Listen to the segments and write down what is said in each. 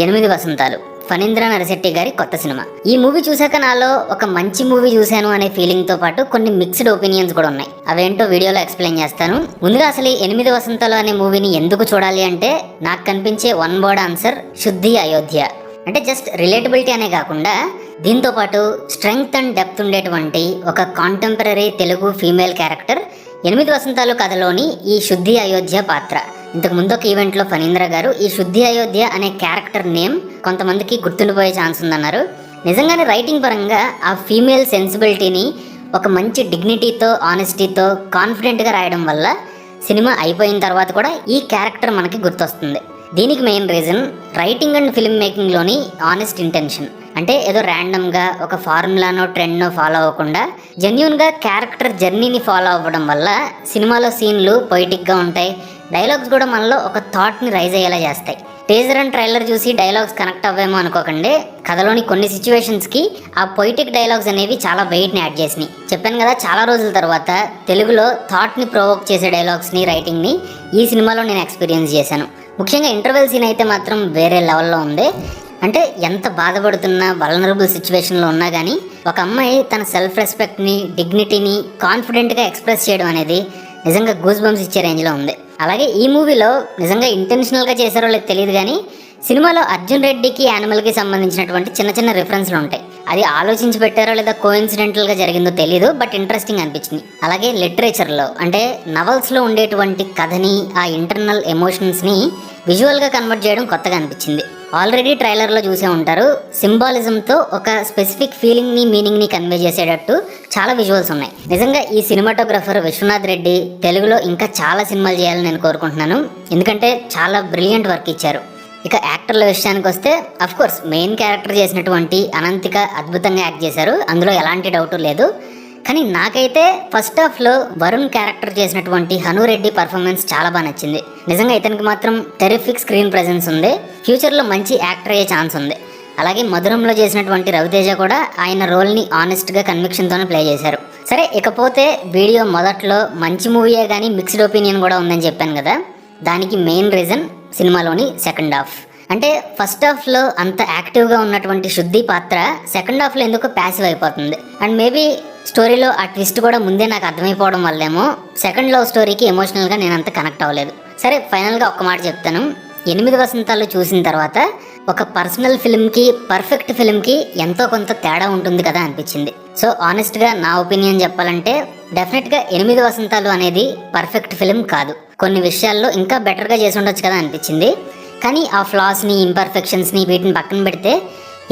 ఎనిమిది వసంతాలు ఫణీంద్ర నరశెట్టి గారి కొత్త సినిమా. ఈ మూవీ చూసాక నాలో ఒక మంచి మూవీ చూశాను అనే ఫీలింగ్ తో పాటు కొన్ని మిక్స్డ్ ఒపీనియన్స్ కూడా ఉన్నాయి. అవేంటో వీడియోలో ఎక్స్ప్లెయిన్ చేస్తాను. ముందుగా అసలు ఎనిమిది వసంతాలు అనే మూవీని ఎందుకు చూడాలి అంటే నాకు కనిపించే వన్ వర్డ్ ఆన్సర్ శుద్ధి అయోధ్య. అంటే జస్ట్ రిలేటబిలిటీ అనే కాకుండా దీంతో పాటు స్ట్రెంగ్త్ అండ్ డెప్త్ ఉండేటువంటి ఒక కాంటెంపరీ తెలుగు ఫీమేల్ క్యారెక్టర్ ఎనిమిది వసంతాలు కథలోని ఈ శుద్ధి అయోధ్య పాత్ర. ఇంతకు ముందు ఒక ఈవెంట్లో ఫణీంద్ర గారు ఈ శుద్ధి అయోధ్య అనే క్యారెక్టర్ నేమ్ కొంతమందికి గుర్తుండిపోయే ఛాన్స్ ఉందన్నారు. నిజంగానే రైటింగ్ పరంగా ఆ ఫీమేల్ సెన్సిబిలిటీని ఒక మంచి డిగ్నిటీతో, ఆనెస్టీతో, కాన్ఫిడెంట్గా రాయడం వల్ల సినిమా అయిపోయిన తర్వాత కూడా ఈ క్యారెక్టర్ మనకి గుర్తొస్తుంది. దీనికి main reason writing and film మేకింగ్లోని ఆనెస్ట్ ఇంటెన్షన్. అంటే ఏదో ర్యాండమ్గా ఒక ఫార్ములానో ట్రెండ్నో ఫాలో అవ్వకుండా జెన్యూన్గా క్యారెక్టర్ జర్నీని ఫాలో అవ్వడం వల్ల సినిమాలో సీన్లు పొయిటిక్గా ఉంటాయి. డైలాగ్స్ కూడా మనలో ఒక థాట్ని రైజ్ అయ్యేలా చేస్తాయి. టీజర్ అండ్ ట్రైలర్ చూసి డైలాగ్స్ కనెక్ట్ అవ్వేమో అనుకోకండి. కథలోని కొన్ని సిచ్యువేషన్స్కి ఆ పొయిటిక్ డైలాగ్స్ అనేవి చాలా వెయిట్ని యాడ్ చేసినాయి. చెప్పాను కదా, చాలా రోజుల తర్వాత తెలుగులో థాట్ని ప్రొవోక్ చేసే డైలాగ్స్ని, రైటింగ్ని ఈ సినిమాలో నేను ఎక్స్పీరియన్స్ చేశాను. ముఖ్యంగా ఇంటర్వెల్ సీన్ అయితే మాత్రం వేరే లెవెల్లో ఉంది. అంటే ఎంత బాధపడుతున్నా, వల్నరబుల్ సిచ్యువేషన్లో ఉన్నా కానీ ఒక అమ్మాయి తన సెల్ఫ్ రెస్పెక్ట్ని, డిగ్నిటీని కాన్ఫిడెంట్గా ఎక్స్ప్రెస్ చేయడం అనేది నిజంగా గూస్ బంప్స్ ఇచ్చే రేంజ్లో ఉంది. అలాగే ఈ మూవీలో నిజంగా ఇంటెన్షనల్గా చేశారో లేదు తెలియదు కానీ సినిమాలో అర్జున్ రెడ్డికి యానిమల్కి సంబంధించినటువంటి చిన్న చిన్న రిఫరెన్స్లు ఉంటాయి. అది ఆలోచించి పెట్టారో లేదా కోఇన్సిడెంటల్గా జరిగిందో తెలీదు, బట్ ఇంట్రెస్టింగ్ అనిపించింది. అలాగే లిటరేచర్లో అంటే నవల్స్లో ఉండేటువంటి కథని, ఆ ఇంటర్నల్ ఎమోషన్స్ని విజువల్గా కన్వర్ట్ చేయడం కొత్తగా అనిపించింది. ఆల్రెడీ ట్రైలర్లో చూసే ఉంటారు, సింబాలిజంతో ఒక స్పెసిఫిక్ ఫీలింగ్ని, మీనింగ్ని కన్వే చేసేటట్టు చాలా విజువల్స్ ఉన్నాయి. నిజంగా ఈ సినిమాటోగ్రఫర్ విశ్వనాథ్ రెడ్డి తెలుగులో ఇంకా చాలా సినిమాలు చేయాలని నేను కోరుకుంటున్నాను. ఎందుకంటే చాలా బ్రిలియంట్ వర్క్ ఇచ్చారు. ఇక యాక్టర్ల విషయానికి వస్తే అఫ్కోర్స్ మెయిన్ క్యారెక్టర్ చేసినటువంటి అనంతిక అద్భుతంగా యాక్ట్ చేశారు, అందులో ఎలాంటి డౌటు లేదు. కానీ నాకైతే ఫస్ట్ హాఫ్లో వరుణ్ క్యారెక్టర్ చేసినటువంటి హనురెడ్డి పర్ఫార్మెన్స్ చాలా బాగా నచ్చింది. నిజంగా ఇతనికి మాత్రం టెరిఫిక్ స్క్రీన్ ప్రెజెన్స్ ఉంది, ఫ్యూచర్లో మంచి యాక్టర్ అయ్యే ఛాన్స్ ఉంది. అలాగే మధురంలో చేసినటువంటి రవితేజ కూడా ఆయన రోల్ని ఆనెస్ట్గా కన్విక్షన్తోనే ప్లే చేశారు. సరే, ఇకపోతే వీడియో మొదట్లో మంచి మూవీయే కానీ మిక్స్డ్ ఒపీనియన్ కూడా ఉందని చెప్పాను కదా, దానికి మెయిన్ రీజన్ సినిమాలోని సెకండ్ హాఫ్. అంటే ఫస్ట్ హాఫ్లో అంత యాక్టివ్గా ఉన్నటువంటి శుద్ధి పాత్ర సెకండ్ హాఫ్లో ఎందుకో ప్యాసివ్ అయిపోతుంది. అండ్ మేబీ స్టోరీలో ఆ ట్విస్ట్ కూడా ముందే నాకు అర్థమైపోవడం వల్లేమో సెకండ్ లవ్ స్టోరీకి ఎమోషనల్గా నేను అంత కనెక్ట్ అవ్వలేదు. సరే, ఫైనల్గా ఒక్క మాట చెప్తాను. ఎనిమిది వసంతాలు చూసిన తర్వాత ఒక పర్సనల్ ఫిల్మ్కి, పర్ఫెక్ట్ ఫిల్మ్కి ఎంతో కొంత తేడా ఉంటుంది కదా అనిపించింది. సో ఆనెస్ట్గా నా ఒపీనియన్ చెప్పాలంటే డెఫినెట్గా ఎనిమిది వసంతాలు అనేది పర్ఫెక్ట్ ఫిల్మ్ కాదు. కొన్ని విషయాల్లో ఇంకా బెటర్గా చేసి ఉండొచ్చు కదా అనిపించింది. కానీ ఆ ఫ్లాస్ని, ఇంపర్ఫెక్షన్స్ని వీటిని పక్కన పెడితే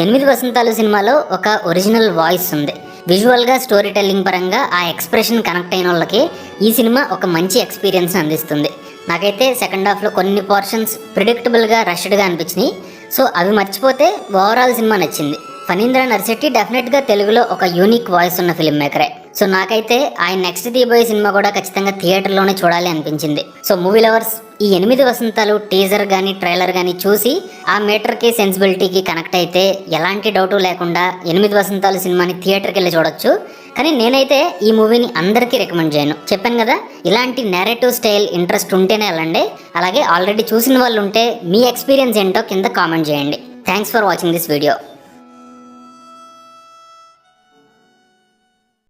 ఎనిమిది వసంతాలు సినిమాలో ఒక ఒరిజినల్ వాయిస్ ఉంది. విజువల్గా, స్టోరీ టెల్లింగ్ పరంగా ఆ ఎక్స్ప్రెషన్ కనెక్ట్ అయిన వాళ్ళకి ఈ సినిమా ఒక మంచి ఎక్స్పీరియన్స్ అందిస్తుంది. నాకైతే సెకండ్ హాఫ్లో కొన్ని పోర్షన్స్ ప్రిడిక్టబుల్గా, రష్డ్గా అనిపించినాయి. సో అవి మర్చిపోతే ఓవరాల్ సినిమా నచ్చింది. ఫణీంద్ర నరశెట్టి డెఫినెట్గా తెలుగులో ఒక యూనిక్ వాయిస్ ఉన్న ఫిల్మ్ మేకరే. సో నాకైతే ఆయన నెక్స్ట్ తీయబోయే సినిమా కూడా ఖచ్చితంగా థియేటర్లోనే చూడాలి అనిపించింది. సో మూవీ లవర్స్ ఈ ఎనిమిది వసంతాలు టీజర్ కానీ, ట్రైలర్ కానీ చూసి ఆ మీటర్కి, సెన్సిబిలిటీకి కనెక్ట్ అయితే ఎలాంటి డౌటు లేకుండా ఎనిమిది వసంతాలు సినిమాని థియేటర్కి వెళ్ళి చూడొచ్చు. కానీ నేనైతే ఈ మూవీని అందరికీ రికమెండ్ చేయను. చెప్పాను కదా, ఇలాంటి నేరేటివ్ స్టైల్ ఇంట్రెస్ట్ ఉంటేనే వెళ్ళండి. అలాగే ఆల్రెడీ చూసిన వాళ్ళు ఉంటే మీ ఎక్స్పీరియన్స్ ఏంటో కింద కామెంట్ చేయండి. Thanks for watching this video.